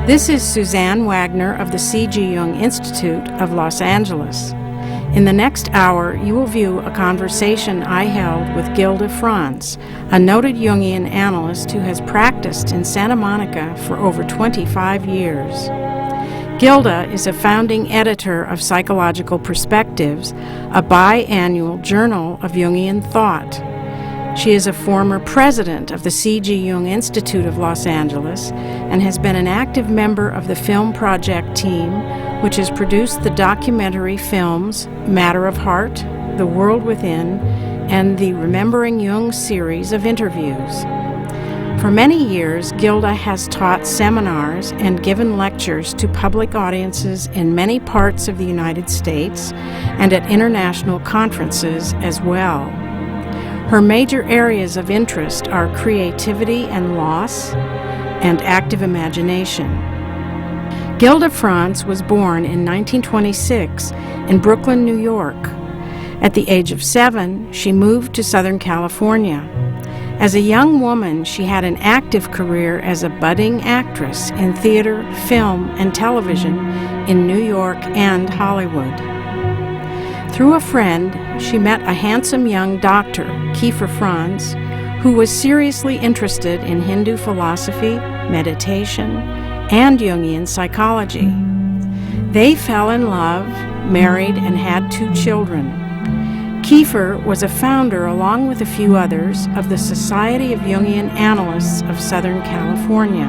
This is Suzanne Wagner of the C.G. Jung Institute of Los Angeles. In the next hour, you will view a conversation I held with Gilda Frantz, a noted Jungian analyst who has practiced in Santa Monica for over 25 years. Gilda is a founding editor of Psychological Perspectives, a biannual journal of Jungian thought. She is a former president of the C.G. Jung Institute of Los Angeles and has been an active member of the film project team, which has produced the documentary films Matter of Heart, The World Within, and the Remembering Jung series of interviews. For many years, Gilda has taught seminars and given lectures to public audiences in many parts of the United States and at international conferences as well. Her major areas of interest are creativity and loss and active imagination. Gilda Frantz was born in 1926 in Brooklyn, New York. At the age of 7, she moved to Southern California. As a young woman, she had an active career as a budding actress in theater, film, and television in New York and Hollywood. Through a friend, she met a handsome young doctor, Kieffer Frantz, who was seriously interested in Hindu philosophy, meditation, and Jungian psychology. They fell in love, married, and had 2 children. Kieffer was a founder, along with a few others, of the Society of Jungian Analysts of Southern California.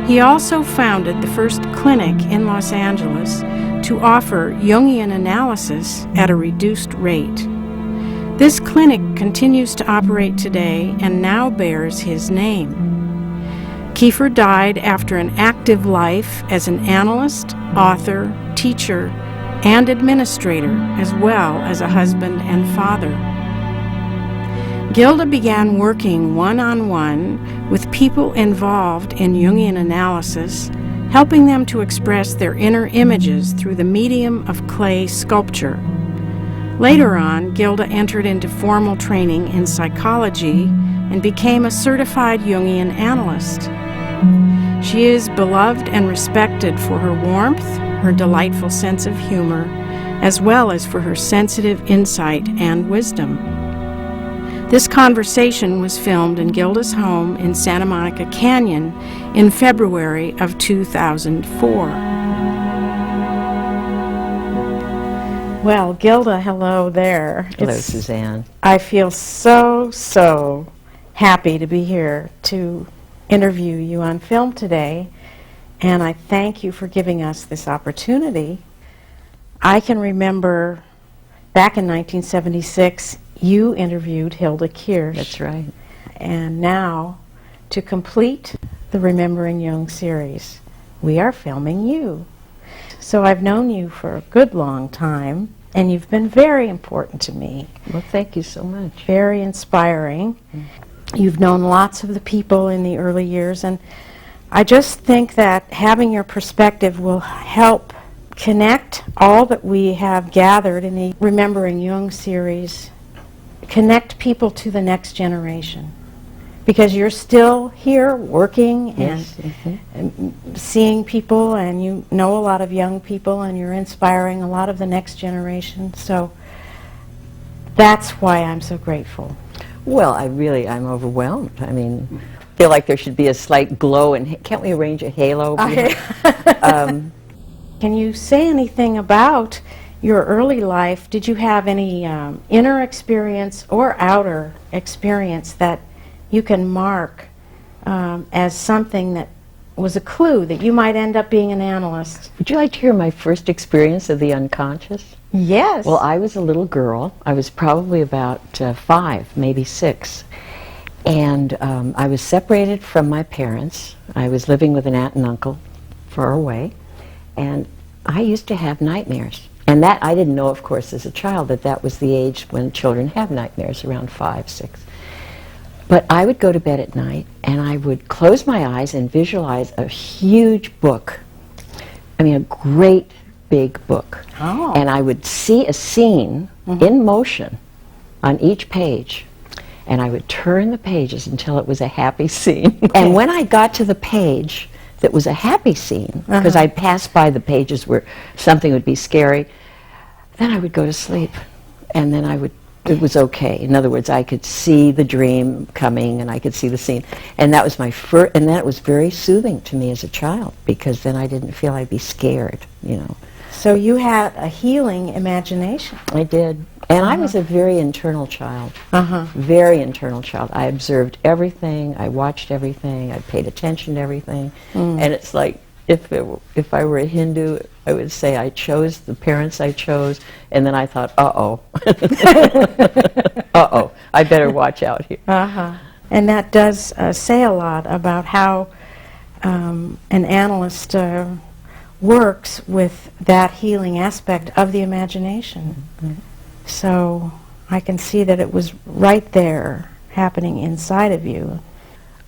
He also founded the first clinic in Los Angeles to offer Jungian analysis at a reduced rate. This clinic continues to operate today and now bears his name. Kieffer died after an active life as an analyst, author, teacher, and administrator, as well as a husband and father. Gilda began working one-on-one with people involved in Jungian analysis, helping them to express their inner images through the medium of clay sculpture. Later on, Gilda entered into formal training in psychology and became a certified Jungian analyst. She is beloved and respected for her warmth, her delightful sense of humor, as well as for her sensitive insight and wisdom. This conversation was filmed in Gilda's home in Santa Monica Canyon in February of 2004. Well, Gilda, hello there. Hello, Suzanne. I feel so happy to be here to interview you on film today, and I thank you for giving us this opportunity. I can remember back in 1976, you interviewed Hilda Kirsch. That's right. And now, to complete the Remembering Jung series, we are filming you. So I've known you for a good long time, and you've been very important to me. Well, thank you so much. Very inspiring. You've known lots of the people in the early years, and I just think that having your perspective will help connect all that we have gathered in the Remembering Jung series, connect people to the next generation. Because you're still here working and, yes. and seeing people, and you know a lot of young people, and you're inspiring a lot of the next generation. So that's why I'm so grateful. Well, I'm overwhelmed. I mean, I feel like there should be a slight glow, and can't we arrange a halo? Can you say anything about your early life? Did you have any inner experience or outer experience that you can mark as something that was a clue that you might end up being an analyst? Would you like to hear my first experience of the unconscious? Yes. Well, I was a little girl. I was probably about 5, maybe 6. And I was separated from my parents. I was living with an aunt and uncle far away. And I used to have nightmares. And that, I didn't know, of course, as a child, that was the age when children have nightmares, around 5, 6. But I would go to bed at night, and I would close my eyes and visualize a huge book. I mean, a great big book. Oh. And I would see a scene in motion on each page. And I would turn the pages until it was a happy scene. And when I got to the page that was a happy scene, because I'd pass by the pages where something would be scary, then I would go to sleep, and then it was okay. In other words, I could see the dream coming, and I could see the scene, and that was my and that was very soothing to me as a child, because then I didn't feel I'd be scared, you know. So you had a healing imagination. I did. And I was a very internal child. Very internal child. I observed everything. I watched everything. I paid attention to everything. And it's like, if I were a Hindu, I would say I chose the parents I chose, and then I thought, uh-oh. Uh-oh, I better watch out here. And that does say a lot about how an analyst works with that healing aspect of the imagination. So I can see that it was right there happening inside of you.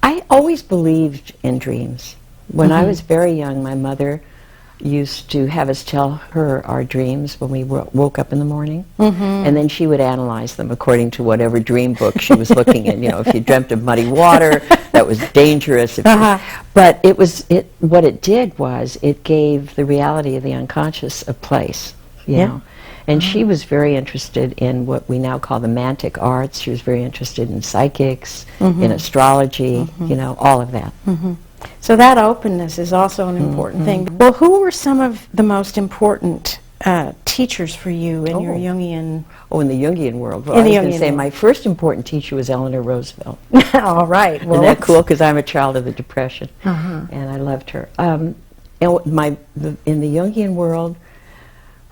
I always believed in dreams. When I was very young, my mother used to have us tell her our dreams when we woke up in the morning, and then she would analyze them according to whatever dream book she was looking in. You know, if you dreamt of muddy water, that was dangerous. But what it did was it gave the reality of the unconscious a place, you know. And she was very interested in what we now call the mantic arts. She was very interested in psychics, in astrology, you know, all of that. So that openness is also an important thing. Well, who were some of the most important teachers for you in your Jungian... Oh, in the Jungian world. Well, I was going to say my first important teacher was Eleanor Roosevelt. All right. Well, isn't that cool? Because I'm a child of the Depression, and I loved her. And in the Jungian world,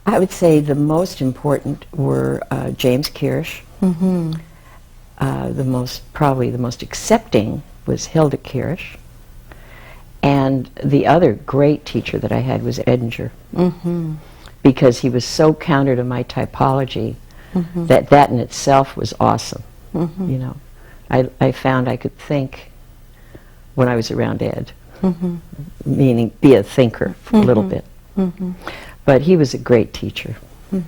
I would say the most important were James Kirsch. Probably the most accepting was Hilda Kirsch. And the other great teacher that I had was Edinger, because he was so counter to my typology that in itself was awesome. You know, I found I could think when I was around Ed, meaning be a thinker for a little bit. But he was a great teacher. And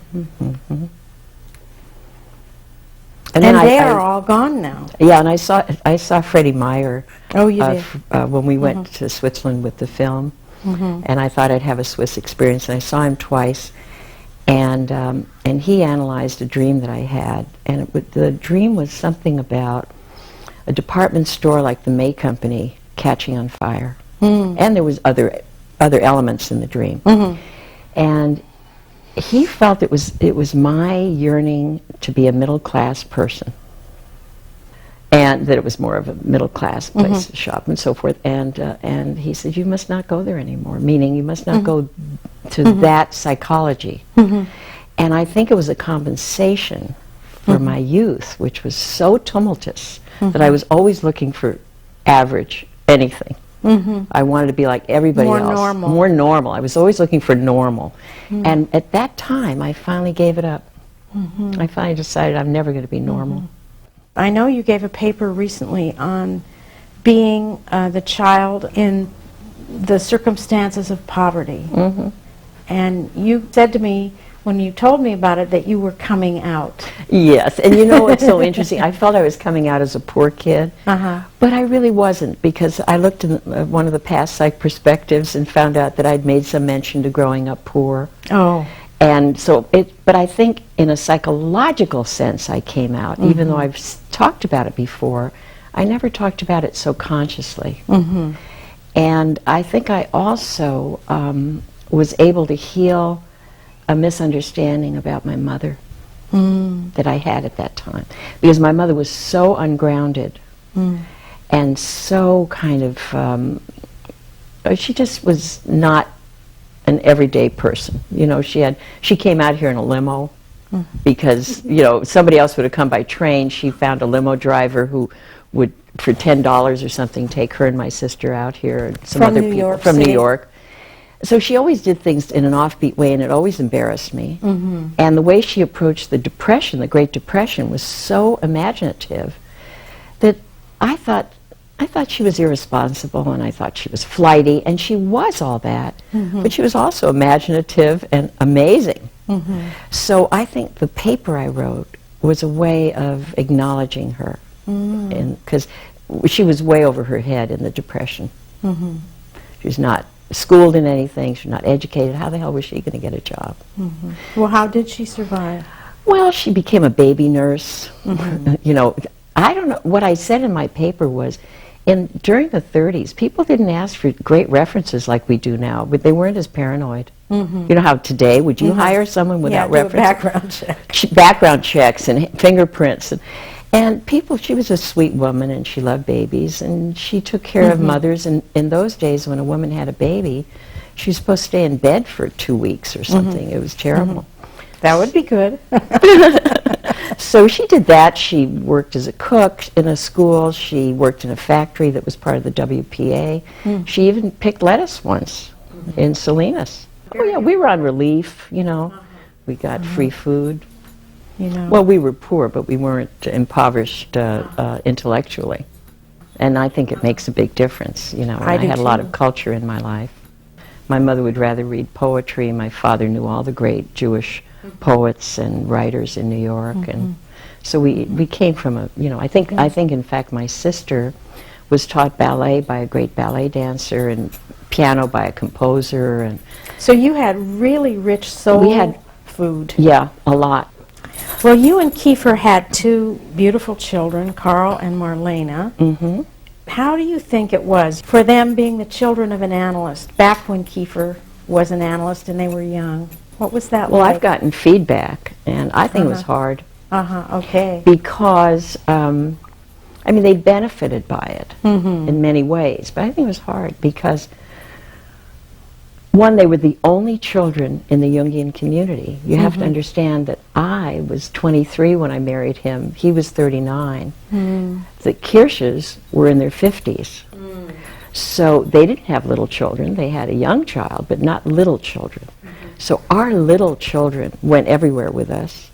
they are all gone now. Yeah, and I saw Freddie Meyer. Oh, you did? When we went to Switzerland with the film, and I thought I'd have a Swiss experience. And I saw him twice, and he analyzed a dream that I had, and the dream was something about a department store like the May Company catching on fire, and there was other elements in the dream, and he felt it was my yearning to be a middle-class person, and that it was more of a middle-class place to shop and so forth. And he said, "You must not go there anymore," meaning you must not go to that psychology. And I think it was a compensation for my youth, which was so tumultuous that I was always looking for average anything. I wanted to be like everybody else. More normal. I was always looking for normal. And at that time, I finally gave it up. I finally decided I'm never going to be normal. I know you gave a paper recently on being the child in the circumstances of poverty. And you said to me, when you told me about it, that you were coming out. Yes, and you know what's so interesting? I felt I was coming out as a poor kid, but I really wasn't, because I looked in one of the past psych perspectives and found out that I'd made some mention to growing up poor. And so but I think in a psychological sense I came out, even though I've talked about it before. I never talked about it so consciously. And I think I also was able to heal a misunderstanding about my mother that I had at that time, because my mother was so ungrounded and so kind of she just was not an everyday person. You know, she came out here in a limo because, you know, somebody else would have come by train. She found a limo driver who would, for $10 or something, take her and my sister out here, and some other people from New York. So she always did things in an offbeat way, and it always embarrassed me. And the way she approached the Depression, the Great Depression, was so imaginative that I thought she was irresponsible, and I thought she was flighty, and she was all that, but she was also imaginative and amazing. So I think the paper I wrote was a way of acknowledging her, because she was way over her head in the Depression. She's not schooled in anything. She's not educated. How the hell was she going to get a job? Well, how did she survive? Well, she became a baby nurse. You know, I don't know. What I said in my paper was, during the 30s, people didn't ask for great references like we do now, but they weren't as paranoid. You know how today, would you hire someone without references? Background check. Background checks and fingerprints. And people, she was a sweet woman, and she loved babies, and she took care of mothers. And in those days, when a woman had a baby, she was supposed to stay in bed for 2 weeks or something. It was terrible. That would be good. So she did that. She worked as a cook in a school. She worked in a factory that was part of the WPA. She even picked lettuce once in Salinas. Oh yeah, we were on relief, you know. We got free food. You know. Well, we were poor, but we weren't impoverished intellectually. And I think it makes a big difference, you know. I had a lot of culture in my life. My mother would rather read poetry. My father knew all the great Jewish poets and writers in New York, and so we came from a, you know, I think in fact my sister was taught ballet by a great ballet dancer and piano by a composer, and so you had really rich soul food. Yeah, a lot. Well, you and Kieffer had 2 beautiful children, Carl and Marlena. How do you think it was for them being the children of an analyst back when Kieffer was an analyst and they were young? What was that like? Well, I've gotten feedback, and I think it was hard. Okay. Because, I mean, they benefited by it in many ways, but I think it was hard because, one, they were the only children in the Jungian community. You have to understand that I was 23 when I married him. He was 39. The Kirsches were in their 50s. So they didn't have little children. They had a young child, but not little children. So our little children went everywhere with us,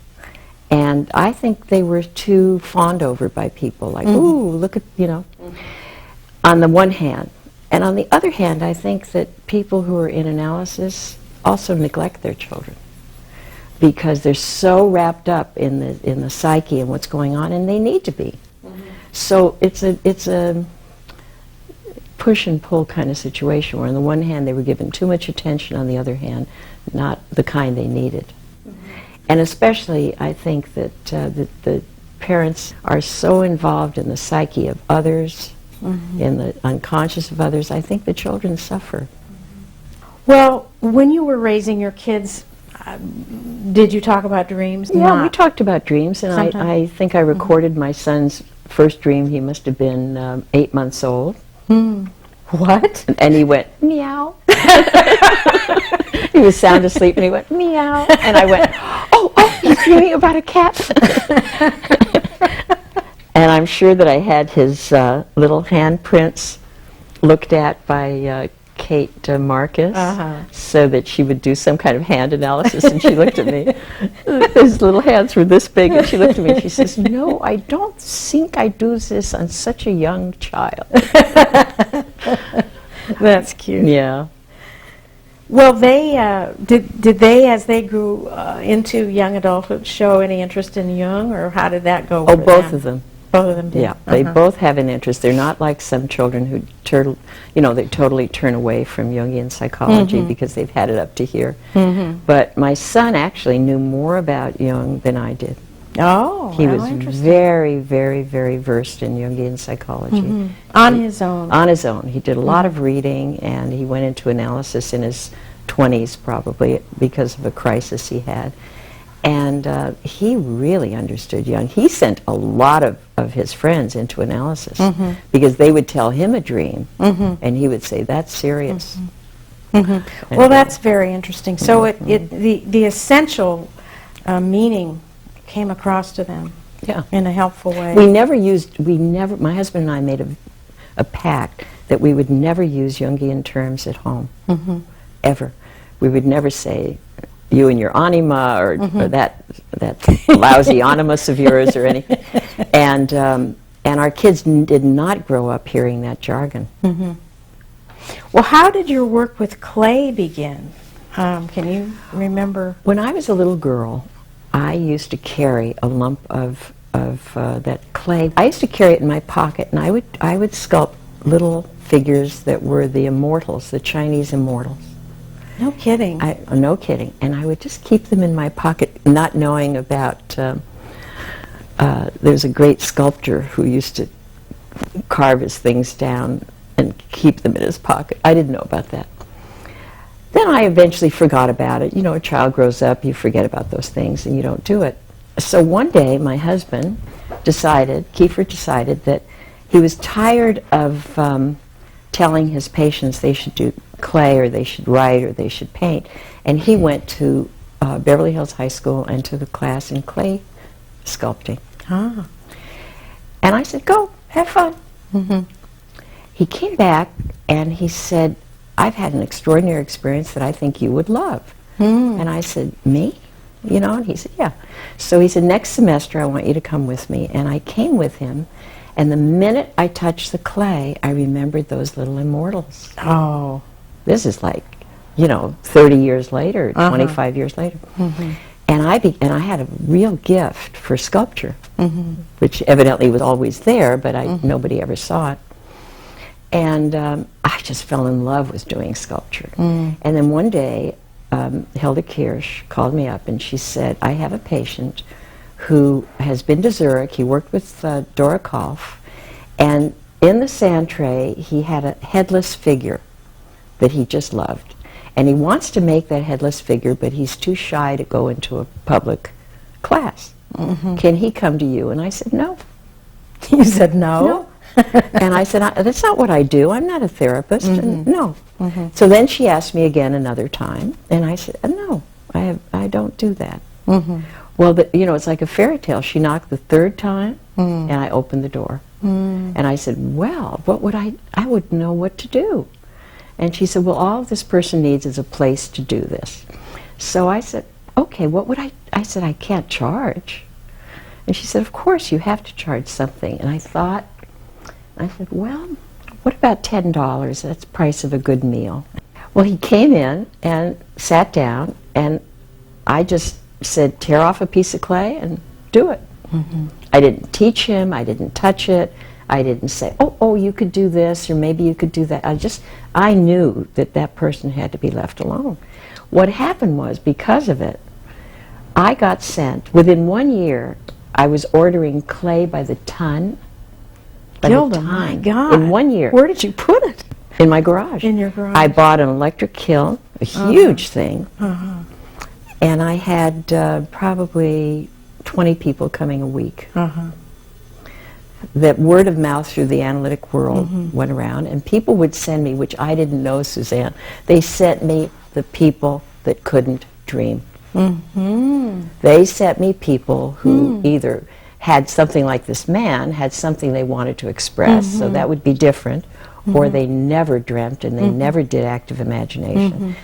and I think they were too fawned over by people, like, ooh, look at, you know, on the one hand. And on the other hand, I think that people who are in analysis also neglect their children because they're so wrapped up in the psyche and what's going on, and they need to be. So it's a push and pull kind of situation where on the one hand they were given too much attention, on the other hand not the kind they needed. And especially I think that the parents are so involved in the psyche of others, in the unconscious of others. I think the children suffer. Well, when you were raising your kids, did you talk about dreams? Yeah, we talked about dreams, and I think I recorded my son's first dream. He must have been 8 months old. What? And he went, meow. He was sound asleep, and he went, meow. And I went, oh, he's dreaming about a cat. And I'm sure that I had his little handprints looked at by Kate Marcus, so that she would do some kind of hand analysis, and she looked at me. His little hands were this big, and she looked at me and she says, no, I don't think I do this on such a young child. That's cute. Yeah. Well, they did they, as they grew into young adulthood, show any interest in Jung, or how did that go? Oh, both of them. Both of them did. Yeah, they both have an interest. They're not like some children who they totally turn away from Jungian psychology because they've had it up to here. But my son actually knew more about Jung than I did. Oh, he was very, very, very versed in Jungian psychology. On his own. On his own. He did a lot of reading, and he went into analysis in his 20s probably because of a crisis he had. And he really understood Jung. He sent a lot of his friends into analysis because they would tell him a dream, and he would say, that's serious. Well, that's very interesting. So the essential meaning came across to them in a helpful way. My husband and I made a pact that we would never use Jungian terms at home, ever. We would never say, you and your anima, or that lousy animus of yours, or anything. And our kids did not grow up hearing that jargon. Well, how did your work with clay begin? Can you remember? When I was a little girl, I used to carry a lump of that clay. I used to carry it in my pocket, and I would sculpt little figures that were the immortals, the Chinese immortals. No kidding. No kidding. And I would just keep them in my pocket, not knowing about, there's a great sculptor who used to carve his things down and keep them in his pocket. I didn't know about that. Then I eventually forgot about it. You know, a child grows up, you forget about those things, and you don't do it. So one day, my husband Kieffer decided that he was tired of telling his patients they should do clay, or they should write, or they should paint. And he went to Beverly Hills High School and took a class in clay sculpting. Ah. And I said, go, have fun. Mm-hmm. He came back and he said, I've had an extraordinary experience that I think you would love. And I said, me? You know, and he said, yeah. So he said, next semester I want you to come with me. And I came with him, and the minute I touched the clay, I remembered those little immortals. Oh. This is like, you know, 30 years later, 25 years later. Mm-hmm. And I had a real gift for sculpture, Mm-hmm. which evidently was always there, but nobody ever saw it. And I just fell in love with doing sculpture. And then one day, Hilda Kirsch called me up and she said, I have a patient who has been to Zurich. He worked with Dora Kolff, and in the sand tray he had a headless figure that he just loved. And he wants to make that headless figure, but he's too shy to go into a public class. Can he come to you? And I said, no. You said no? No. And I said, that's not what I do. I'm not a therapist. And no. So then she asked me again another time, and I said, no, I don't do that. Well, you know, it's like a fairy tale. She knocked the third time, and I opened the door. And I said, well, what would I wouldn't know what to do. And she said, well, all this person needs is a place to do this. So I said, okay, what would I said, I can't charge. And she said, of course, you have to charge something. And I thought, I said, well, what about $10? That's the price of a good meal. Well, he came in and sat down, and I just said, tear off a piece of clay and do it. I didn't teach him, I didn't touch it, I didn't say, oh, you could do this, or maybe you could do that. I knew that that person had to be left alone. What happened was, because of it, I got sent, within 1 year, I was ordering clay by the ton. Gilda, my God. In 1 year. Where did you put it? In my garage. In your garage. I bought an electric kiln, a huge thing, and I had probably 20 people coming a week. That word of mouth through the analytic world went around, and people would send me, which I didn't know, Suzanne, they sent me the people that couldn't dream. They sent me people who either had something like this man, had something they wanted to express, so that would be different, or they never dreamt and they never did active imagination.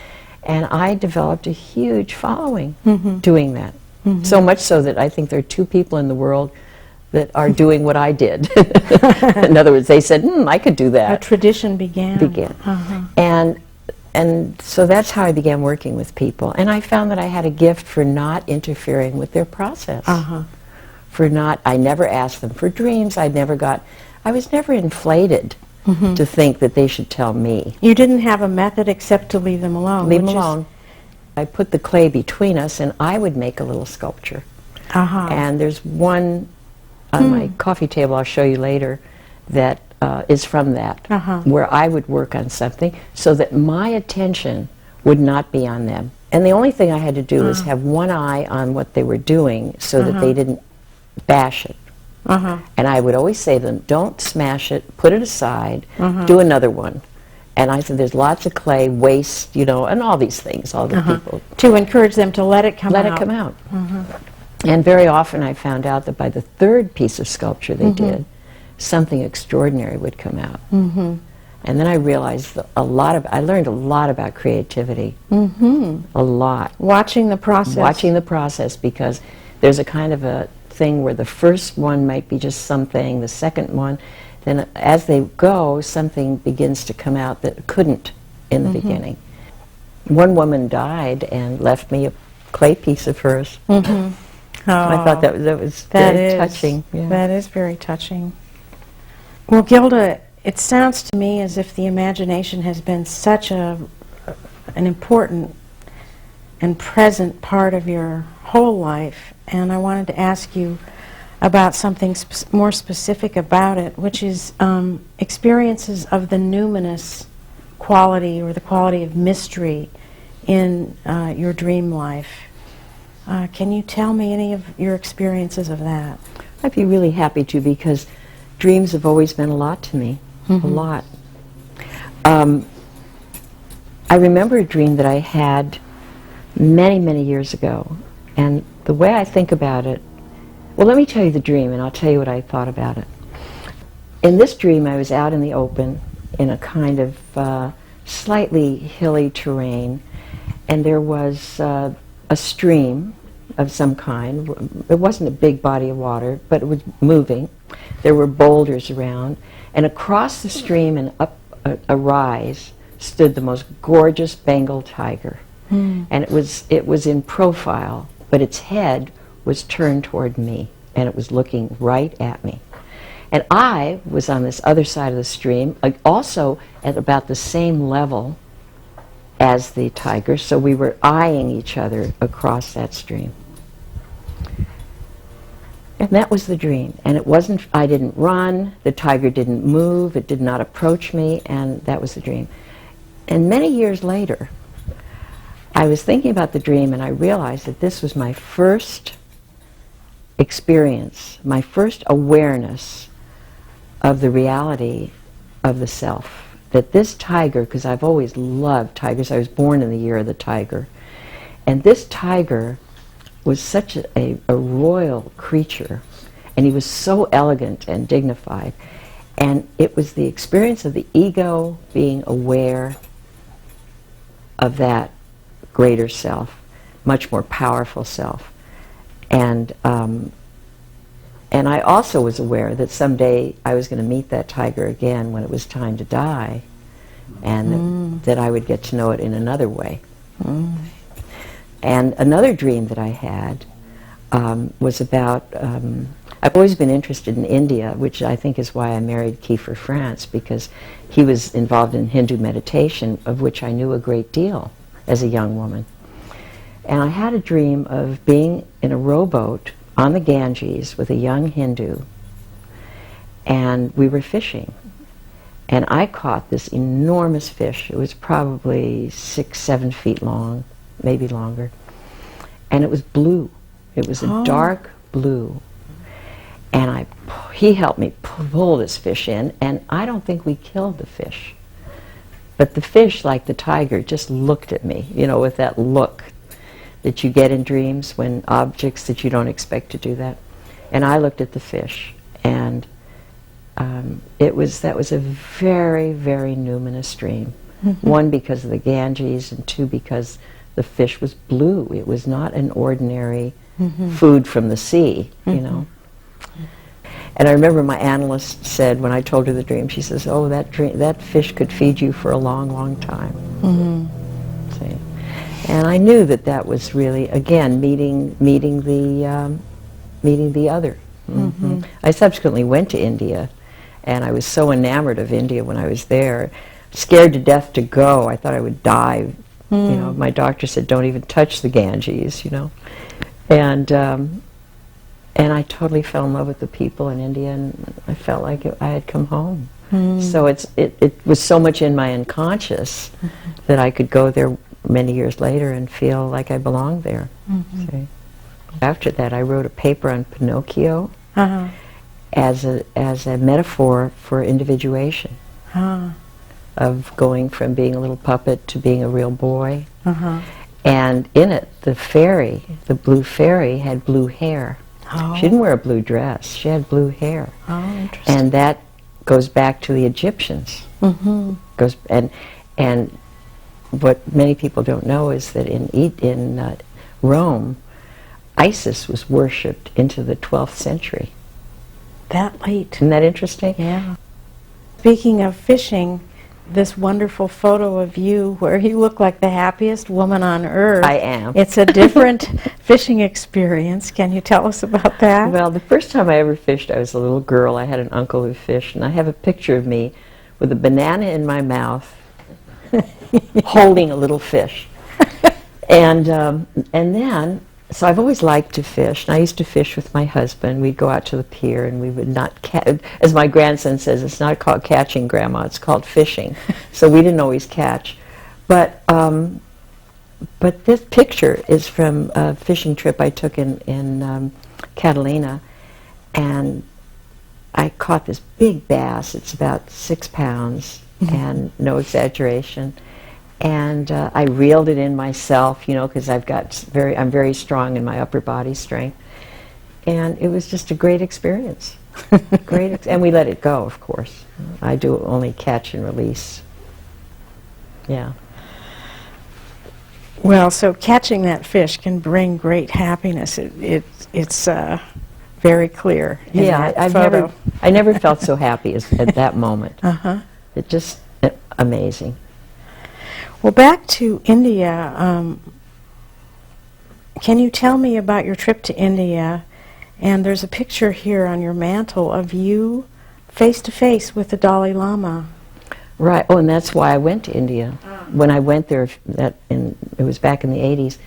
And I developed a huge following doing that. So much so that I think there are 2 people in the world that are doing what I did. In other words, they said, I could do that. A tradition began. And so that's how I began working with people. And I found that I had a gift for not interfering with their process. I never asked them for dreams. I was never inflated to think that they should tell me. You didn't have a method except to leave them alone. Leave them alone. I put the clay between us, and I would make a little sculpture. And there's one on my coffee table, I'll show you later, that is from that, where I would work on something so that my attention would not be on them. And the only thing I had to do was have one eye on what they were doing so that they didn't bash it. And I would always say to them, don't smash it, put it aside, do another one. And I said, there's lots of clay, waste, you know, and all these things, all the people. To encourage them to let it come out. Let it come out. And very often I found out that by the 3rd piece of sculpture they did, something extraordinary would come out. And then I realized I learned a lot about creativity. A lot. Watching the process. Watching the process, because there's a kind of a thing where the first one might be just something, the second one, then as they go, something begins to come out that couldn't in the beginning. One woman died and left me a clay piece of hers. I thought that was very touching. That is very touching. Well, Gilda, it sounds to me as if the imagination has been such an important and present part of your whole life, and I wanted to ask you about something more specific about it, which is experiences of the numinous quality or the quality of mystery in your dream life. Can you tell me any of your experiences of that? I'd be really happy to, because dreams have always meant a lot to me, a lot. I remember a dream that I had many, many years ago, and the way I think about it, well, let me tell you the dream, and I'll tell you what I thought about it. In this dream, I was out in the open in a kind of slightly hilly terrain, and there was a stream of some kind. It wasn't a big body of water, but it was moving. There were boulders around, and across the stream and up a rise stood the most gorgeous Bengal tiger. And it was in profile, but its head was turned toward me, and it was looking right at me. And I was on this other side of the stream, also at about the same level as the tiger, so we were eyeing each other across that stream. And that was the dream. And it wasn't, I didn't run, the tiger didn't move, it did not approach me, and that was the dream. And many years later, I was thinking about the dream, and I realized that this was my first experience, my first awareness of the reality of the self. That this tiger, because I've always loved tigers, I was born in the year of the tiger, and this tiger was such a royal creature, and he was so elegant and dignified, and it was the experience of the ego being aware of that greater self, much more powerful self. And I also was aware that someday I was going to meet that tiger again when it was time to die, and that I would get to know it in another way. And another dream that I had was about, I've always been interested in India, which I think is why I married Kieffer Frantz, because he was involved in Hindu meditation, of which I knew a great deal as a young woman. And I had a dream of being in a rowboat on the Ganges with a young Hindu, and we were fishing. And I caught this enormous fish. It was probably 6-7 feet long, maybe longer. And it was blue. It was a dark blue. And he helped me pull this fish in, and I don't think we killed the fish. But the fish, like the tiger, just looked at me, you know, with that look that you get in dreams when objects that you don't expect to do that. And I looked at the fish, and that was a very, very numinous dream. One, because of the Ganges, and two, because the fish was blue. It was not an ordinary food from the sea, you know. And I remember my analyst said, when I told her the dream, she says, "Oh, that fish could feed you for a long, long time." See? And I knew that that was really, again, meeting the other. I subsequently went to India, and I was so enamored of India when I was there, scared to death to go. I thought I would die. You know, my doctor said, "Don't even touch the Ganges," you know. And I totally fell in love with the people in India, and I felt like I had come home. So it was so much in my unconscious that I could go there many years later and feel like I belonged there. See? After that, I wrote a paper on Pinocchio as a metaphor for individuation, of going from being a little puppet to being a real boy. And in it, the blue fairy, had blue hair. She didn't wear a blue dress. She had blue hair. Interesting. And that goes back to the Egyptians. And what many people don't know is that in Rome, Isis was worshipped into the 12th century. That late. Isn't that interesting? Yeah. Speaking of fishing, this wonderful photo of you where you look like the happiest woman on earth. I am. It's a different fishing experience. Can you tell us about that? Well, the first time I ever fished, I was a little girl. I had an uncle who fished, and I have a picture of me with a banana in my mouth, holding a little fish. And then, so I've always liked to fish, and I used to fish with my husband. We'd go out to the pier, and we would not as my grandson says, it's not called catching, Grandma, it's called fishing. So we didn't always catch. But this picture is from a fishing trip I took in Catalina, and I caught this big bass. It's about 6 pounds, and no exaggeration. And I reeled it in myself, you know, because I'm very strong in my upper body strength. And it was just a great experience. And we let it go, of course. I do only catch and release. Yeah. Well, so catching that fish can bring great happiness. It's very clear in that photo. I never felt so happy as at that moment. Uh-huh. It just amazing. Well, back to India, can you tell me about your trip to India? And there's a picture here on your mantle of you face-to-face with the Dalai Lama. Right. Oh, and that's why I went to India. When I went there, it was back in the 80s.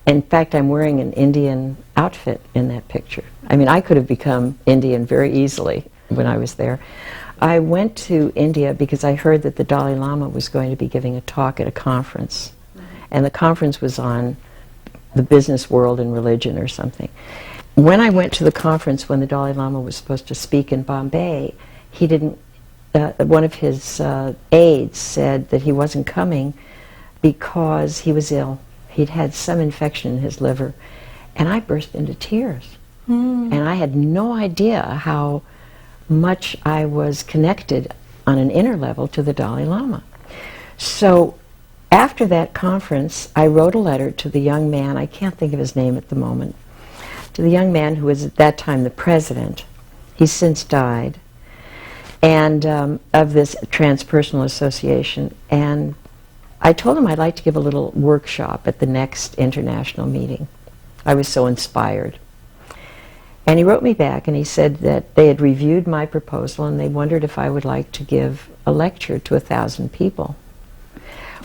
In fact, I'm wearing an Indian outfit in that picture. I mean, I could have become Indian very easily when I was there. I went to India because I heard that the Dalai Lama was going to be giving a talk at a conference. And the conference was on the business world and religion or something. When I went to the conference when the Dalai Lama was supposed to speak in Bombay, he didn't, one of his aides said that he wasn't coming because he was ill. He'd had some infection in his liver. And I burst into tears. And I had no idea how much I was connected on an inner level to the Dalai Lama. So after that conference, I wrote a letter to the young man, I can't think of his name at the moment, to the young man who was at that time the president. He's since died, and of this transpersonal association. And I told him I'd like to give a little workshop at the next international meeting. I was so inspired. And he wrote me back and he said that they had reviewed my proposal and they wondered if I would like to give a lecture to 1,000 people.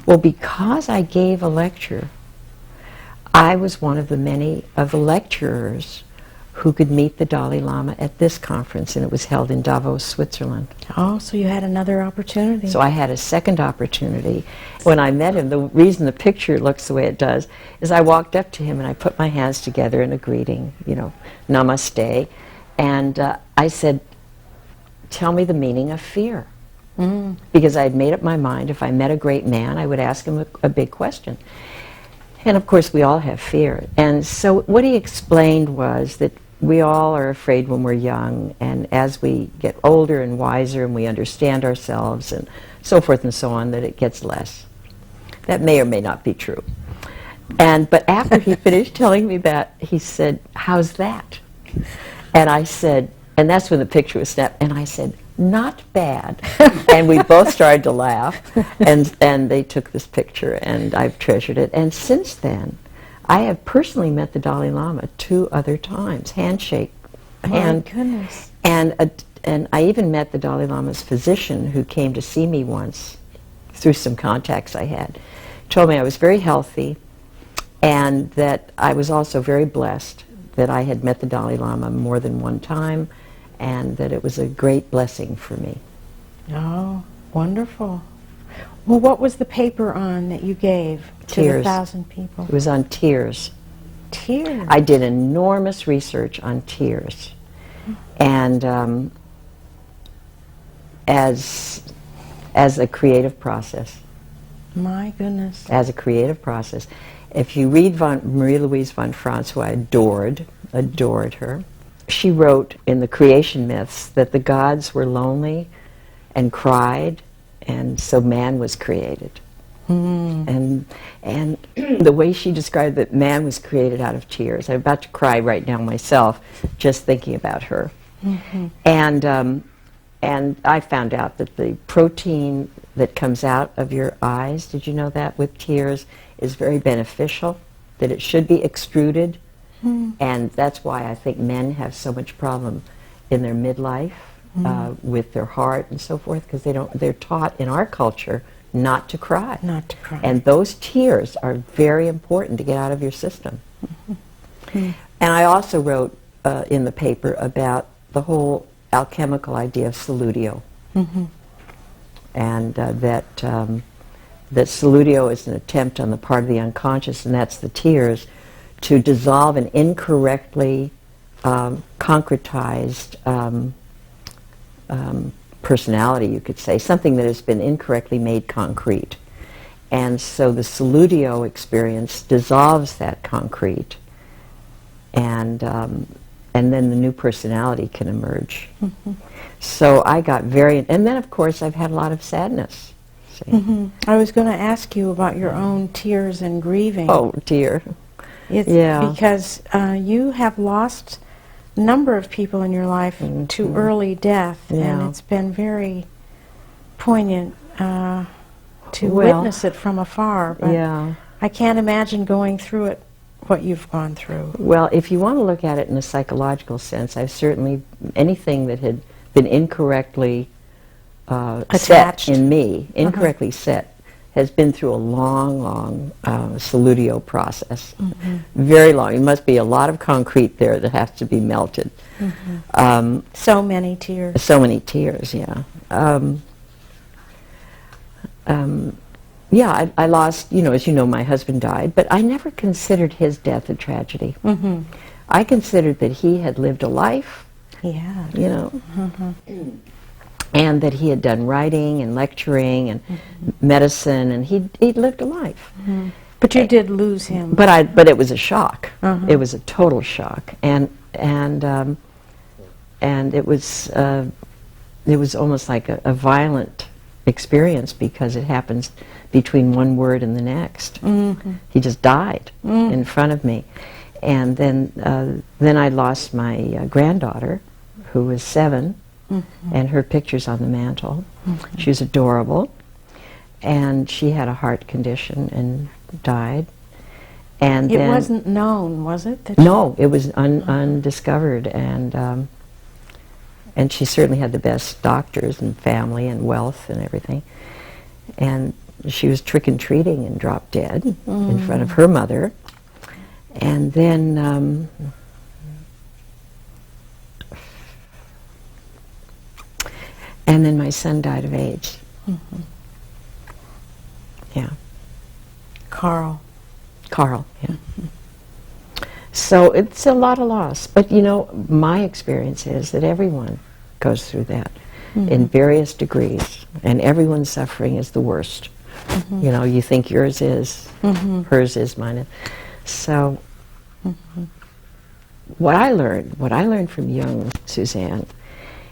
Well, because I gave a lecture, I was one of the many of the lecturers who could meet the Dalai Lama at this conference, and it was held in Davos, Switzerland. Oh, so you had another opportunity. So I had a second opportunity. When I met him, the reason the picture looks the way it does is I walked up to him and I put my hands together in a greeting, you know, namaste, and I said, tell me the meaning of fear. Because I had made up my mind if I met a great man, I would ask him a big question. And of course we all have fear. And so what he explained was that we all are afraid when we're young, and as we get older and wiser and we understand ourselves and so forth and so on, that it gets less. That may or may not be true. But after he finished telling me that, he said, how's that? And I said, and that's when the picture was snapped, and I said, not bad. And we both started to laugh, and they took this picture, and I've treasured it. And since then, I have personally met the Dalai Lama 2 other times, handshake. My goodness. And I even met the Dalai Lama's physician who came to see me once through some contacts I had. Told me I was very healthy and that I was also very blessed that I had met the Dalai Lama more than one time and that it was a great blessing for me. Oh, wonderful. Well, what was the paper on that you gave to the 1,000 people? It was on tears. Tears? I did enormous research on tears. And as a creative process. My goodness. As a creative process. If you read Marie-Louise von Franz, who I adored her, she wrote in the creation myths that the gods were lonely and cried, and so man was created. And the way she described that man was created out of tears, I'm about to cry right now myself just thinking about her. And I found out that the protein that comes out of your eyes, did you know that, with tears, is very beneficial, that it should be extruded. And that's why I think men have so much problem in their midlife with their heart and so forth, because they're taught in our culture not to cry. Not to cry. And those tears are very important to get out of your system. And I also wrote in the paper about the whole alchemical idea of salutio. And that salutio is an attempt on the part of the unconscious, and that's the tears, to dissolve an incorrectly concretized personality, you could say, something that has been incorrectly made concrete. And so the salutio experience dissolves that concrete, and then the new personality can emerge. So I got and then of course I've had a lot of sadness. I was going to ask you about your own tears and grieving. Oh dear. Yeah. Because you have lost a number of people in your life to early death, and it's been very poignant to witness it from afar. But I can't imagine going through it, what you've gone through. Well, if you want to look at it in a psychological sense, I've certainly, anything that had been incorrectly set in me, incorrectly set, has been through a long salutio process. Very long. It must be a lot of concrete there that has to be melted. So many tears. So many tears, yeah. I lost, as you know, my husband died, but I never considered his death a tragedy. I considered that he had lived a life, and that he had done writing and lecturing and medicine, and he'd lived a life. But you did lose him. But it was a shock. It was a total shock, and it was almost like a violent experience, because it happens between one word and the next. He just died in front of me, and then I lost my granddaughter, who was 7. And her picture's on the mantle. She was adorable, and she had a heart condition and died. And it wasn't known, was it? No, it was undiscovered, and she certainly had the best doctors and family and wealth and everything. And she was trick-and-treating and dropped dead in front of her mother. And then my son died of AIDS. Yeah. Carl, yeah. So it's a lot of loss. But my experience is that everyone goes through that in various degrees, and everyone's suffering is the worst. You think yours is, hers is, mine is. So what I learned from Jung, Suzanne,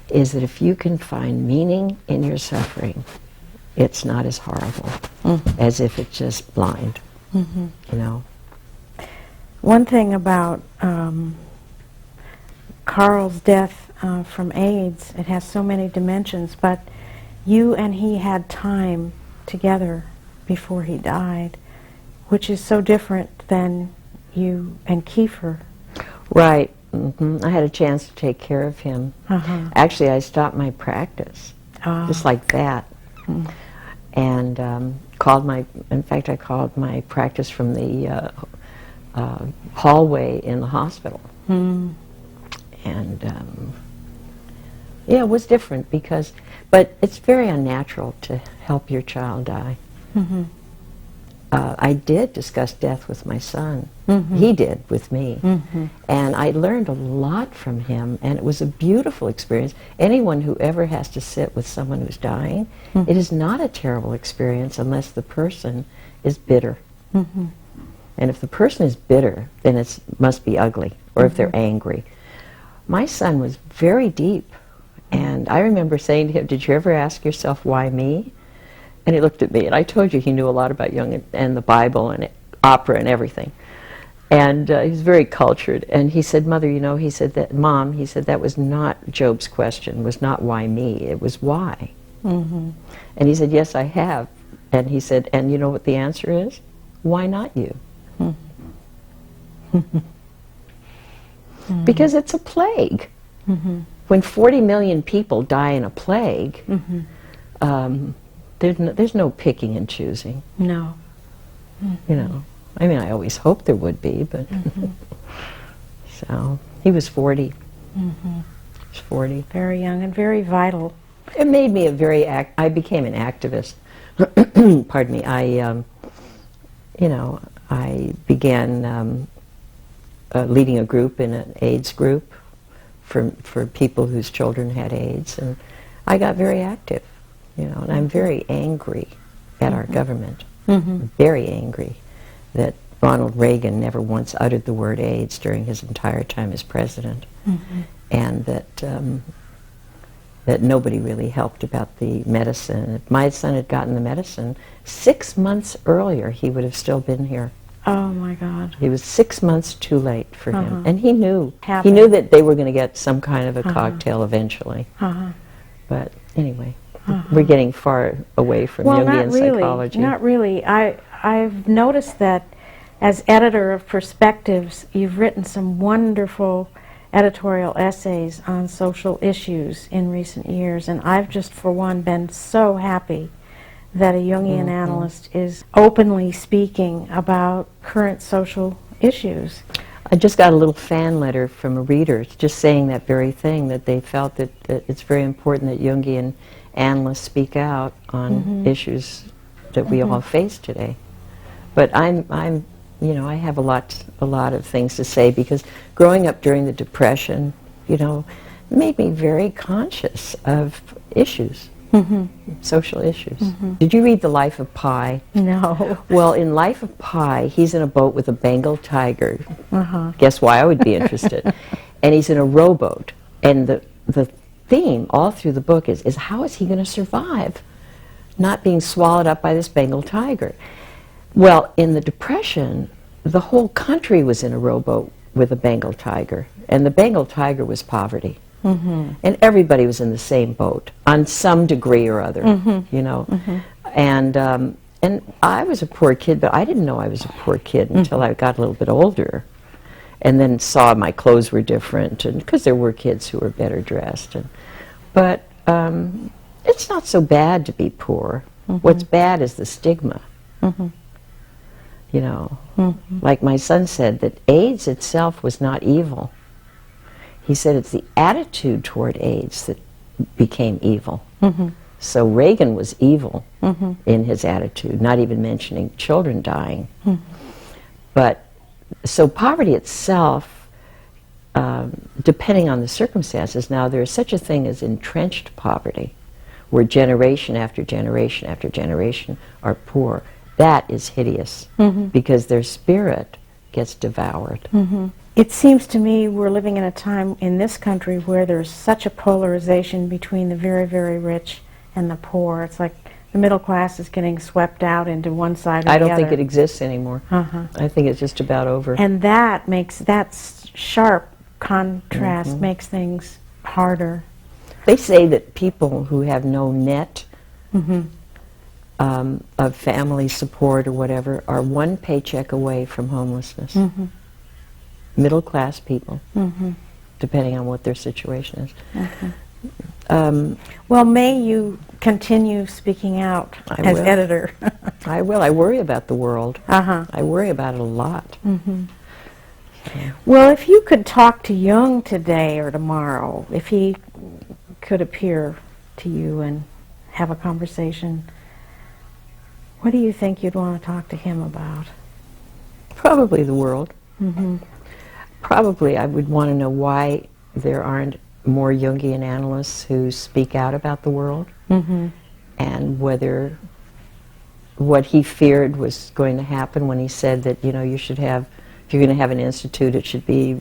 is that if you can find meaning in your suffering, it's not as horrible as if it's just blind. One thing about Carl's death from AIDS, it has so many dimensions, but you and he had time together before he died, which is so different than you and Kieffer. Right. I had a chance to take care of him. Actually, I stopped my practice, just like that, and I called my practice from the hallway in the hospital. And it was different but it's very unnatural to help your child die. I did discuss death with my son. He did with me. And I learned a lot from him, and it was a beautiful experience. Anyone who ever has to sit with someone who's dying, it is not a terrible experience unless the person is bitter. And if the person is bitter, then it must be ugly, or if they're angry. My son was very deep, and I remember saying to him, "Did you ever ask yourself, why me?" And he looked at me, and I told you he knew a lot about Jung and the Bible and opera and everything. And he was very cultured. And he said, "Mother, he said that, Mom, he said that was not Job's question, was not why me, it was why." And he said, "Yes, I have." And he said, "And you know what the answer is? Why not you?" Because it's a plague. when 40 million people die in a plague, there's no picking and choosing. No. You know, I mean, I always hoped there would be, but so he was 40. He was 40. Very young and very vital. It made me I became an activist. Pardon me. You know, I began leading a group in an AIDS group for people whose children had AIDS, and I got very active, you know, and I'm very angry at our government, very angry that Ronald Reagan never once uttered the word AIDS during his entire time as president, and that nobody really helped about the medicine. If my son had gotten the medicine 6 months earlier, he would have still been here. Oh my God. He was 6 months too late for him. And he knew. He knew that they were going to get some kind of a cocktail eventually. But anyway, we're getting far away from Jungian psychology. Not really. I've noticed that as editor of Perspectives, you've written some wonderful editorial essays on social issues in recent years, and I've just, for one, been so happy that a Jungian analyst is openly speaking about current social issues. I just got a little fan letter from a reader just saying that very thing, that they felt that it's very important that Jungian analysts speak out on issues that we all face today. But I'm you know, I have a lot of things to say, because growing up during the Depression, you know, made me very conscious of issues. Social issues. Did you read The Life of Pi? No. Well, in Life of Pi, he's in a boat with a Bengal tiger. Guess why I would be interested? And he's in a rowboat. And the theme all through the book is how is he going to survive not being swallowed up by this Bengal tiger? Well, in the Depression, the whole country was in a rowboat with a Bengal tiger. And the Bengal tiger was poverty. And everybody was in the same boat on some degree or other, you know. And I was a poor kid, but I didn't know I was a poor kid until I got a little bit older, and then saw my clothes were different, and because there were kids who were better dressed. But it's not so bad to be poor. What's bad is the stigma. You know, like my son said, that AIDS itself was not evil. He said it's the attitude toward AIDS that became evil. So Reagan was evil in his attitude, not even mentioning children dying. But so poverty itself, depending on the circumstances, now there is such a thing as entrenched poverty, where generation after generation after generation are poor. That is hideous, because their spirit gets devoured. It seems to me we're living in a time in this country where there's such a polarization between the very, very rich and the poor. It's like the middle class is getting swept out into one side or the other. I don't think it exists anymore. I think it's just about over. And that makes, that sharp contrast makes things harder. They say that people who have no net of family support or whatever are one paycheck away from homelessness. Middle class people, depending on what their situation is. Well, may you continue speaking out as editor. I will. I worry about the world. I worry about it a lot. Well, if you could talk to Jung today or tomorrow, if he could appear to you and have a conversation, what do you think you'd want to talk to him about? Probably the world. Probably I would want to know why there aren't more Jungian analysts who speak out about the world, and whether what he feared was going to happen when he said that, you know, you should have, if you're going to have an institute, it should be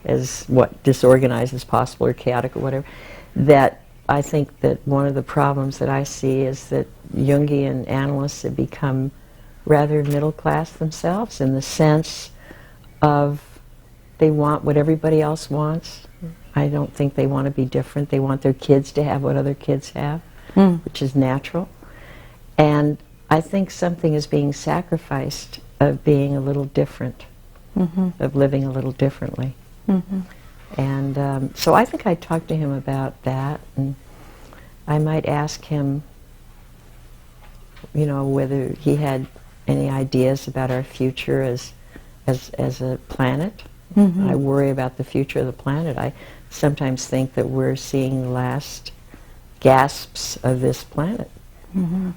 as disorganized as possible or chaotic or whatever. That I think that one of the problems that I see is that Jungian analysts have become rather middle class themselves, in the sense of they want what everybody else wants. I don't think they want to be different. They want their kids to have what other kids have, which is natural. And I think something is being sacrificed of being a little different, of living a little differently. And so I think I'd talk to him about that, and I might ask him, you know, whether he had any ideas about our future as a planet. Mm-hmm. I worry about the future of the planet. I sometimes think that we're seeing the last gasps of this planet. Mm-hmm.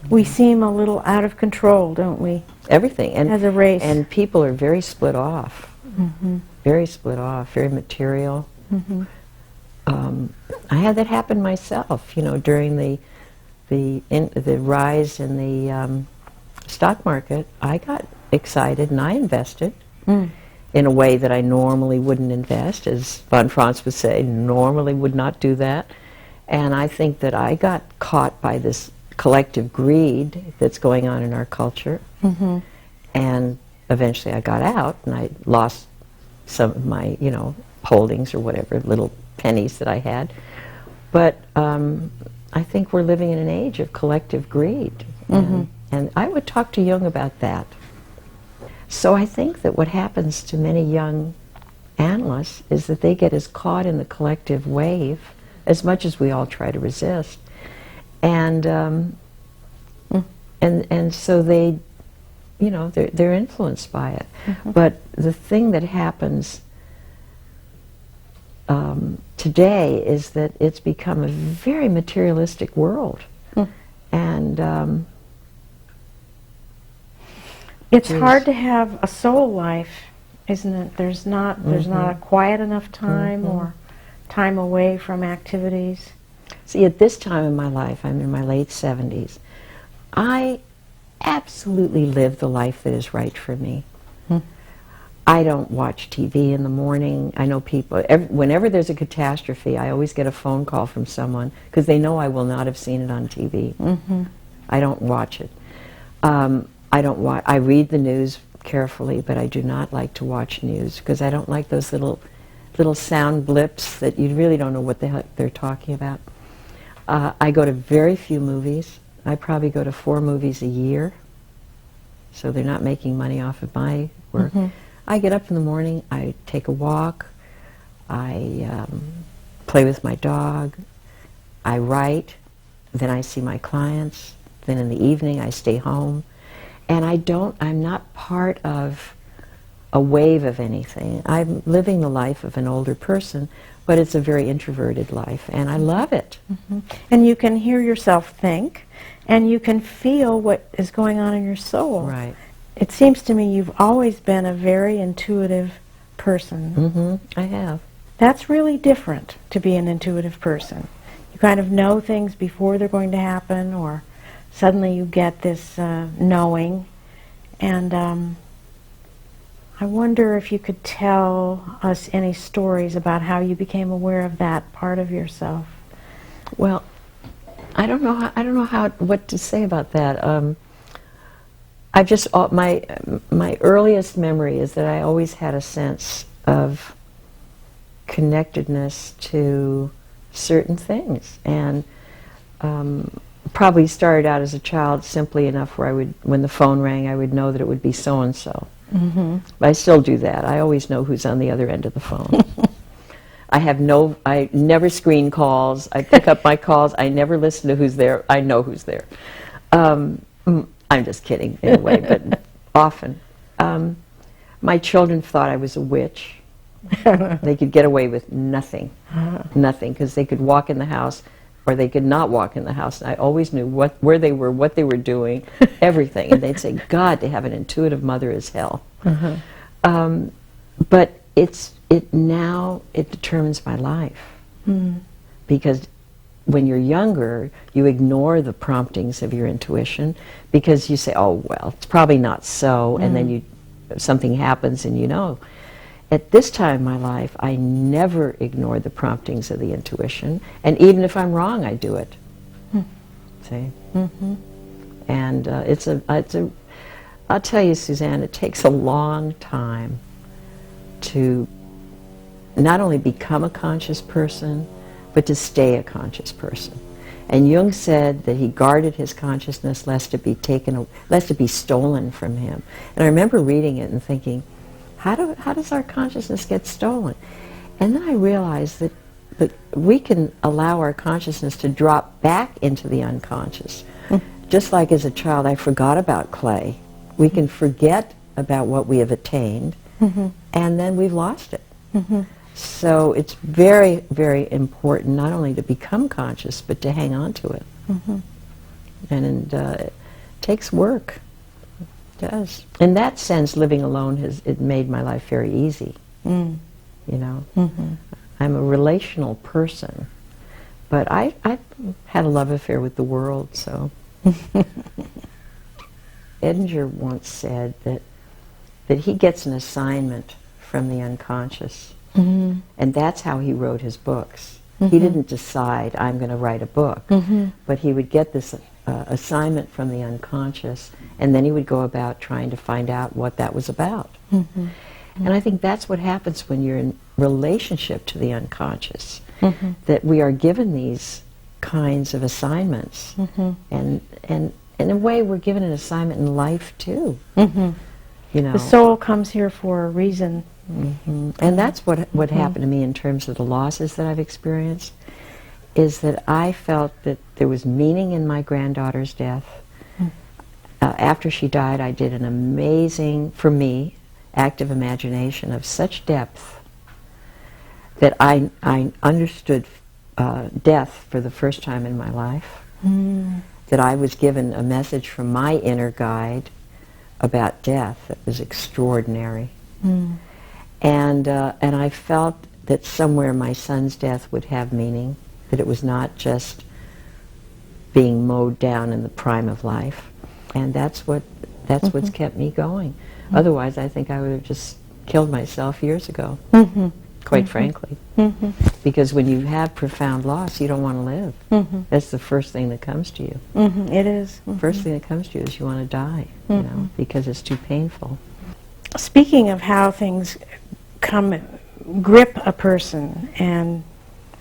We seem a little out of control, don't we? Everything. And, as a race. And people are very split off. Mm-hmm. Very split off, very material. Mm-hmm. I had that happen myself, you know, during the rise in the stock market. I got excited and I invested in a way that I normally wouldn't invest, as von Frantz would say, normally would not do that. And I think that I got caught by this collective greed that's going on in our culture. Mm-hmm. And eventually I got out and I lost some of my, you know, holdings or whatever, little pennies that I had. But I think we're living in an age of collective greed. Mm-hmm. And I would talk to Jung about that. So I think that what happens to many young analysts is that they get as caught in the collective wave as much as we all try to resist. And so they, you know, they're influenced by it. Mm-hmm. But the thing that happens today is that it's become a very materialistic world. And it's hard to have a soul life, isn't it? There's not a quiet enough time or time away from activities. See, at this time in my life, I'm in my late 70s, I absolutely live the life that is right for me. I don't watch TV in the morning. I know people, whenever there's a catastrophe, I always get a phone call from someone because they know I will not have seen it on TV. I don't watch it. I read the news carefully, but I do not like to watch news because I don't like those little sound blips that you really don't know what the heck they're talking about. I go to very few movies. I probably go to 4 movies a year, so they're not making money off of my work. I get up in the morning, I take a walk, I play with my dog, I write, then I see my clients, then in the evening I stay home, and I'm not part of a wave of anything. I'm living the life of an older person, but it's a very introverted life, and I love it. And you can hear yourself think, and you can feel what is going on in your soul. Right. It seems to me you've always been a very intuitive person. I have. That's really different, to be an intuitive person. You kind of know things before they're going to happen, or suddenly you get this knowing. And I wonder if you could tell us any stories about how you became aware of that part of yourself. Well, I don't know what to say about that. My earliest memory is that I always had a sense of connectedness to certain things, and probably started out as a child simply enough where when the phone rang, I would know that it would be so and so. But I still do that. I always know who's on the other end of the phone. I never screen calls. I pick up my calls. I never listen to who's there. I know who's there. I'm just kidding in a way, but often. My children thought I was a witch. They could get away with nothing, because they could walk in the house or they could not walk in the house. And I always knew where they were, what they were doing, everything. And they'd say, God, to have an intuitive mother is hell. But it determines my life. Because when you're younger, you ignore the promptings of your intuition because you say, oh, well, it's probably not so, and then something happens and you know. At this time in my life, I never ignored the promptings of the intuition, and even if I'm wrong, I do it. See? And I'll tell you, Suzanne, it takes a long time to not only become a conscious person, but to stay a conscious person. And Jung said that he guarded his consciousness lest it be stolen from him. And I remember reading it and thinking, how does our consciousness get stolen? And then I realized that we can allow our consciousness to drop back into the unconscious. Just like as a child I forgot about clay, we can forget about what we have attained, and then we've lost it. So it's very, very important not only to become conscious, but to hang on to it. And it takes work. It does. In that sense, living alone it made my life very easy. You know, I'm a relational person, but I had a love affair with the world. So Edinger once said that he gets an assignment from the unconscious, and that's how he wrote his books. He didn't decide, I'm going to write a book, but he would get this assignment from the unconscious, and then he would go about trying to find out what that was about. And I think that's what happens when you're in relationship to the unconscious, that we are given these kinds of assignments, and in a way we're given an assignment in life too. You know, the soul comes here for a reason. And that's what happened to me in terms of the losses that I've experienced, is that I felt that there was meaning in my granddaughter's death. After she died, I did an amazing, for me, active imagination of such depth that I understood death for the first time in my life, that I was given a message from my inner guide about death that was extraordinary. And I felt that somewhere my son's death would have meaning, that it was not just being mowed down in the prime of life. And that's what's kept me going. Otherwise, I think I would have just killed myself years ago, quite frankly. Because when you have profound loss, you don't want to live. That's the first thing that comes to you. It is. First thing that comes to you is you want to die, you know, because it's too painful. Speaking of how things grip a person and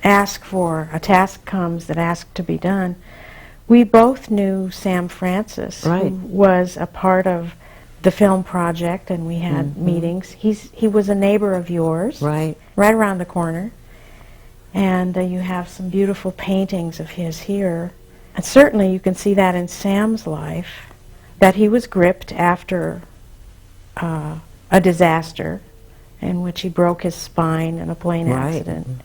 ask for, a task comes that asks to be done, we both knew Sam Francis, who was a part of the film project, and we had meetings. He was a neighbor of yours, right around the corner, and you have some beautiful paintings of his here. And certainly you can see that in Sam's life, that he was gripped after a disaster in which he broke his spine in a plane accident.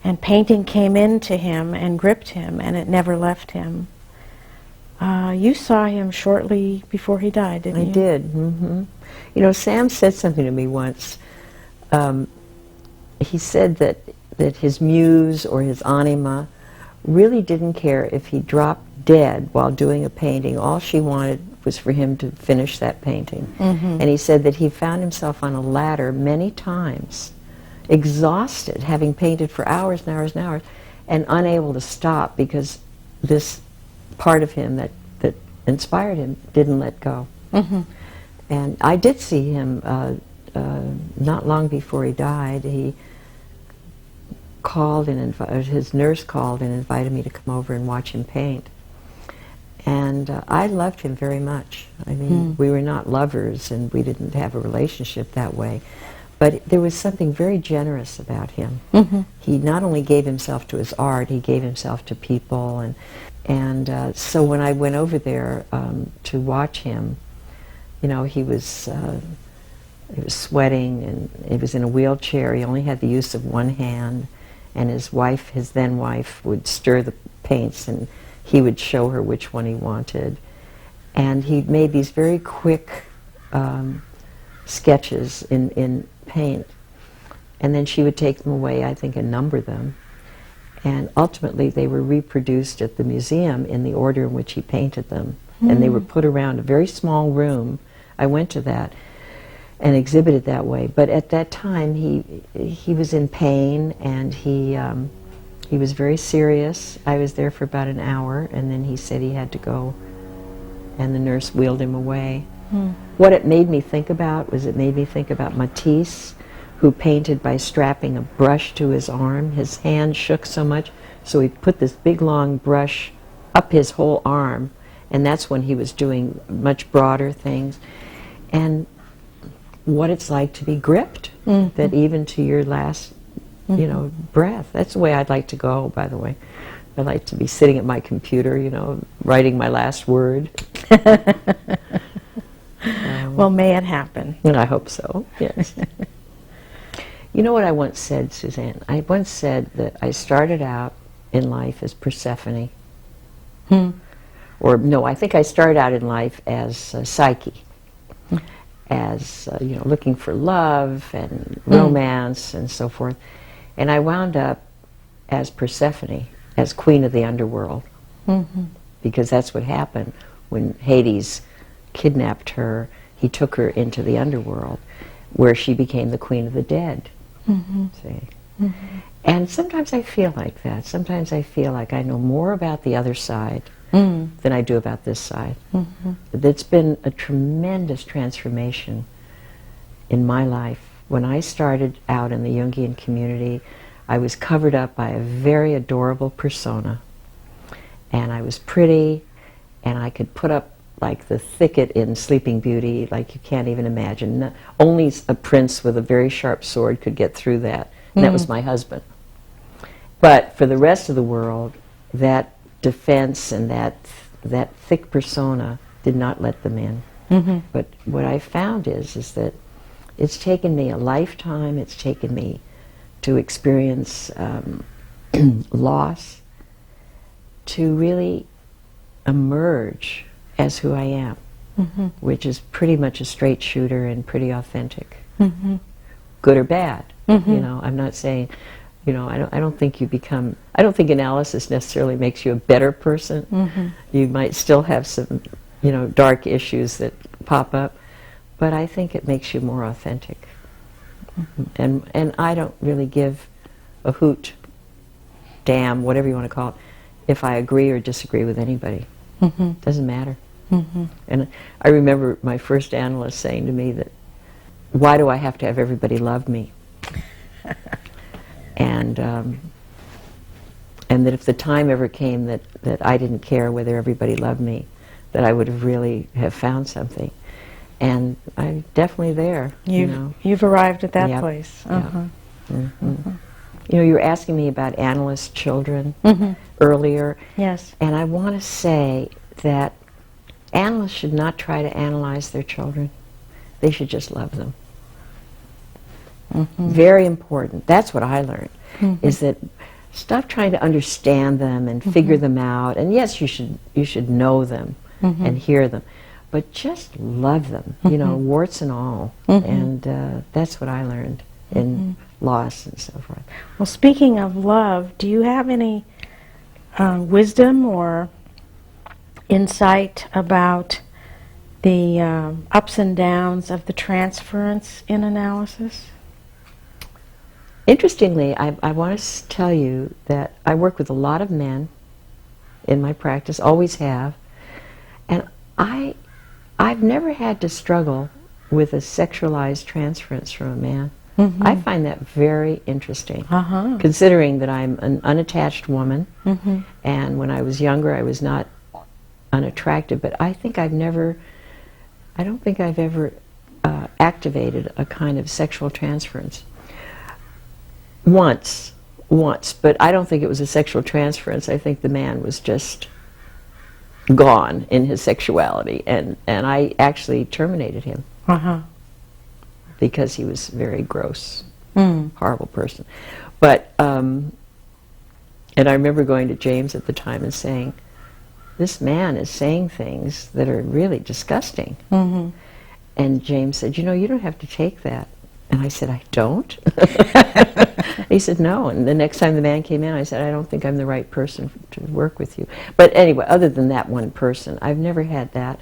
And painting came into him and gripped him, and it never left him. You saw him shortly before he died, didn't you? I did. You know, Sam said something to me once. He said that his muse or his anima really didn't care if he dropped dead while doing a painting. All she wanted was for him to finish that painting. And he said that he found himself on a ladder many times, exhausted, having painted for hours and hours and hours, and unable to stop because this part of him that inspired him didn't let go. And I did see him not long before he died. He called and his nurse called and invited me to come over and watch him paint. And I loved him very much. I mean, we were not lovers and we didn't have a relationship that way. But there was something very generous about him. He not only gave himself to his art, he gave himself to people. And so when I went over there to watch him, you know, he was sweating and he was in a wheelchair. He only had the use of one hand. And his then wife, would stir the paints and he would show her which one he wanted. And he made these very quick sketches in paint. And then she would take them away, I think, and number them. And ultimately they were reproduced at the museum in the order in which he painted them. And they were put around a very small room. I went to that and exhibited that way. But at that time he was in pain and he was very serious. I was there for about an hour and then he said he had to go and the nurse wheeled him away. What it made me think about was it made me think about Matisse, who painted by strapping a brush to his arm. His hand shook so much, so he put this big long brush up his whole arm, and that's when he was doing much broader things. And what it's like to be gripped, that even to your last you know, breath. That's the way I'd like to go, by the way. I'd like to be sitting at my computer, you know, writing my last word. Well, may it happen. And I hope so, yes. You know what I once said, Suzanne? I once said that I started out in life as Persephone. Or, no, I think I started out in life as Psyche. As, you know, looking for love and romance and so forth. And I wound up as Persephone, as queen of the underworld. Because that's what happened when Hades kidnapped her. He took her into the underworld, where she became the queen of the dead. See? And sometimes I feel like that. Sometimes I feel like I know more about the other side than I do about this side. It's been a tremendous transformation in my life. When I started out in the Jungian community, I was covered up by a very adorable persona. And I was pretty, and I could put up like the thicket in Sleeping Beauty, like you can't even imagine. Only a prince with a very sharp sword could get through that, and that was my husband. But for the rest of the world, that defense and that thick persona did not let them in. But what I found is that it's taken me a lifetime, it's taken me to experience loss, to really emerge as who I am, which is pretty much a straight shooter and pretty authentic. Good or bad, you know, I'm not saying, you know, I don't think you become, I don't think analysis necessarily makes you a better person. You might still have some, you know, dark issues that pop up, but I think it makes you more authentic. And I don't really give a hoot, damn, whatever you want to call it, if I agree or disagree with anybody. Doesn't matter. And I remember my first analyst saying to me that, why do I have to have everybody love me? And that if the time ever came that I didn't care whether everybody loved me, that I would have really have found something. And I'm definitely there. You've arrived at that place. You know, you were asking me about analyst children earlier. Yes. And I want to say that analysts should not try to analyze their children. They should just love them. Very important. That's what I learned, is that stop trying to understand them and figure them out. And yes, you should know them and hear them, but just love them, you know, warts and all. And that's what I learned in loss and so forth. Well, speaking of love, do you have any wisdom or insight about the ups and downs of the transference in analysis? Interestingly, I want to tell you that I work with a lot of men in my practice, always have, and I've never had to struggle with a sexualized transference from a man. I find that very interesting, considering that I'm an unattached woman, and when I was younger I was not unattractive, but I think I don't think I've ever activated a kind of sexual transference. Once, but I don't think it was a sexual transference. I think the man was just gone in his sexuality, and I actually terminated him because he was a very gross, horrible person. But and I remember going to James at the time and saying, this man is saying things that are really disgusting. And James said, you know, you don't have to take that. And I said, I don't? He said, no. And the next time the man came in, I said, I don't think I'm the right person to work with you. But anyway, other than that one person, I've never had that.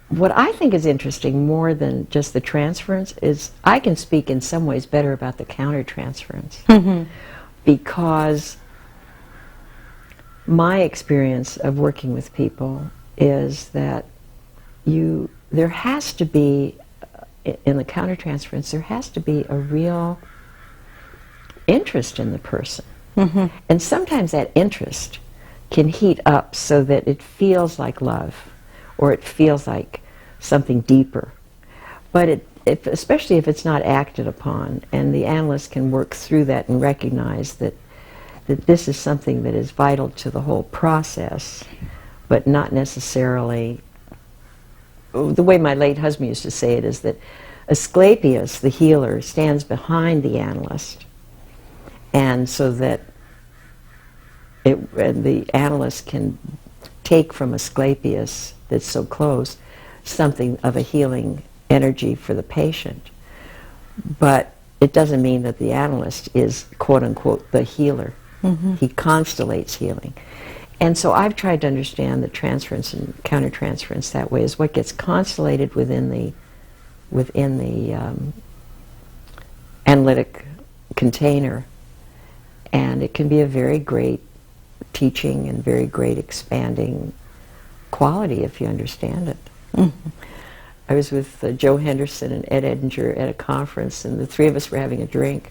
What I think is interesting more than just the transference is I can speak in some ways better about the counter-transference. Because my experience of working with people is that there has to be, in the countertransference, there has to be a real interest in the person. And sometimes that interest can heat up so that it feels like love, or it feels like something deeper. But especially if it's not acted upon, and the analyst can work through that and recognize that this is something that is vital to the whole process, but not necessarily. The way my late husband used to say it is that Asclepius, the healer, stands behind the analyst, and so that the analyst can take from Asclepius, that's so close, something of a healing energy for the patient. But it doesn't mean that the analyst is, quote unquote, the healer. Mm-hmm. He constellates healing. And so I've tried to understand the transference and countertransference that way, is what gets constellated within the analytic container. And it can be a very great teaching and very great expanding quality if you understand it. Mm-hmm. I was with Joe Henderson and Ed Edinger at a conference, and the three of us were having a drink.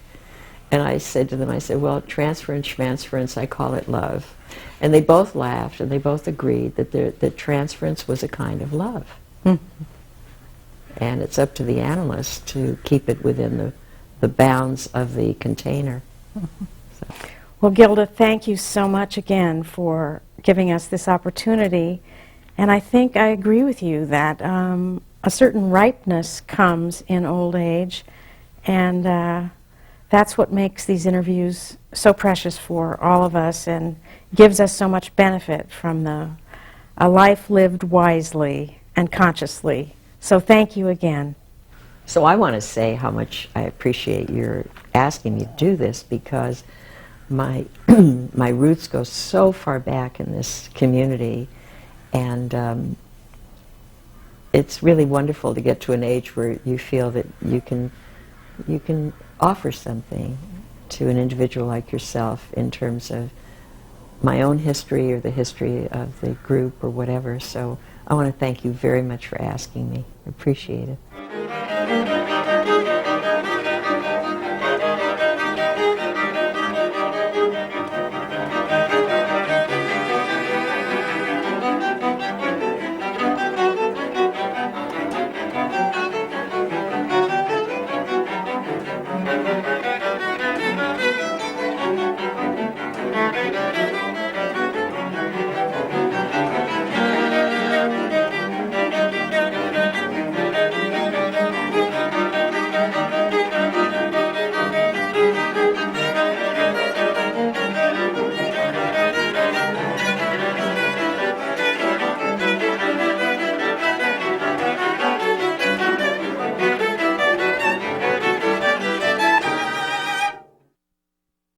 And I said to them, I said, well, transference, schmansference, I call it love. And they both laughed, and they both agreed that transference was a kind of love. Mm-hmm. And it's up to the analyst to keep it within the bounds of the container. Mm-hmm. So. Well, Gilda, thank you so much again for giving us this opportunity. And I think I agree with you that a certain ripeness comes in old age, and that's what makes these interviews so precious for all of us and gives us so much benefit from a life lived wisely and consciously. So thank you again. So I want to say how much I appreciate your asking me to do this, because my my roots go so far back in this community, and it's really wonderful to get to an age where you feel that you can offer something to an individual like yourself in terms of my own history or the history of the group or whatever. So I want to thank you very much for asking me. I appreciate it.